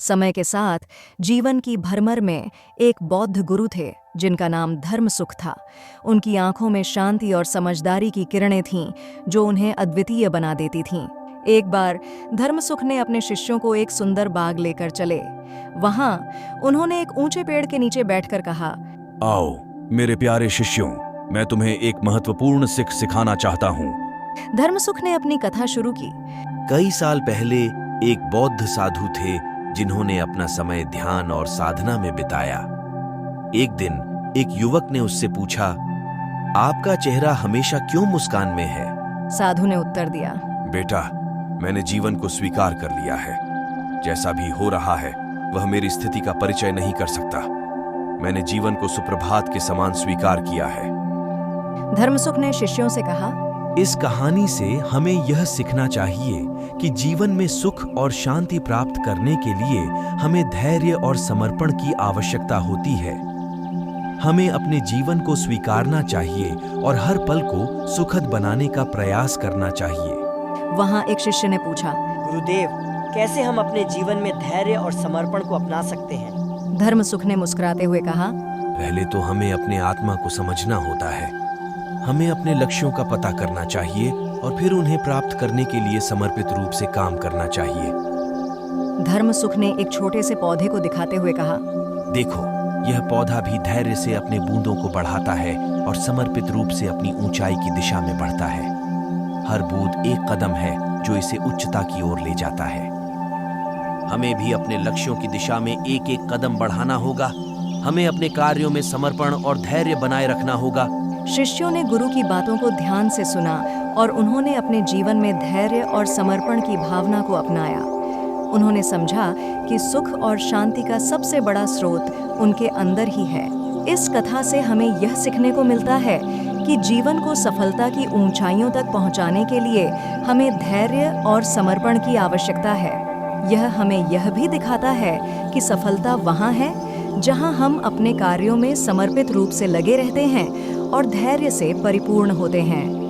समय के साथ जीवन की भरमर में एक बौद्ध गुरु थे जिनका नाम धर्मसुख था। उनकी आंखों में शांति और समझदारी की किरणें थीं जो उन्हें अद्वितीय बना देती थीं। एक बार धर्मसुख ने अपने शिष्यों को एक सुंदर बाग लेकर चले। वहां उन्होंने एक ऊंचे पेड़ के नीचे बैठकर कहा, आओ मेरे प्यारे शिष्यों, मैं तुम्हें एक महत्वपूर्ण सीख सिखाना चाहता हूँ। धर्मसुख ने अपनी कथा शुरू की। कई साल पहले एक बौद्ध साधु थे जिन्होंने अपना समय ध्यान और साधना में बिताया। एक दिन एक युवक ने उससे पूछा, आपका चेहरा हमेशा क्यों मुस्कान में है? साधु ने उत्तर दिया, बेटा, मैंने जीवन को स्वीकार कर लिया है। जैसा भी हो रहा है वह मेरी स्थिति का परिचय नहीं कर सकता। मैंने जीवन को सुप्रभात के समान स्वीकार किया है। धर्मसुख ने शिष्यों से कहा, इस कहानी से हमें यह सीखना चाहिए कि जीवन में सुख और शांति प्राप्त करने के लिए हमें धैर्य और समर्पण की आवश्यकता होती है। हमें अपने जीवन को स्वीकारना चाहिए और हर पल को सुखद बनाने का प्रयास करना चाहिए। वहां एक शिष्य ने पूछा, गुरुदेव, कैसे हम अपने जीवन में धैर्य और समर्पण को अपना सकते हैं? धर्मसुख ने मुस्कुराते हुए कहा, पहले तो हमें अपने आत्मा को समझना होता है। हमें अपने लक्ष्यों का पता करना चाहिए और फिर उन्हें प्राप्त करने के लिए समर्पित रूप से काम करना चाहिए। धर्मसुख ने एक छोटे से पौधे को दिखाते हुए कहा, देखो, यह पौधा भी धैर्य से अपने बूंदों को बढ़ाता है और समर्पित रूप से अपनी ऊंचाई की दिशा में बढ़ता है। हर बूंद एक कदम है जो इसे उच्चता की ओर ले जाता है। हमें भी अपने लक्ष्यों की दिशा में एक एक कदम बढ़ाना होगा। हमें अपने कार्यों में समर्पण और धैर्य बनाए रखना होगा। शिष्यों ने गुरु की बातों को ध्यान से सुना और उन्होंने अपने जीवन में धैर्य और समर्पण की भावना को अपनाया। उन्होंने समझा कि सुख और शांति का सबसे बड़ा स्रोत उनके अंदर ही है। इस कथा से हमें यह सीखने को मिलता है कि जीवन को सफलता की ऊंचाइयों तक पहुंचाने के लिए हमें धैर्य और समर्पण की आवश्यकता है। यह हमें यह भी दिखाता है कि सफलता वहां है जहां हम अपने कार्यों में समर्पित रूप से लगे रहते हैं और धैर्य से परिपूर्ण होते हैं।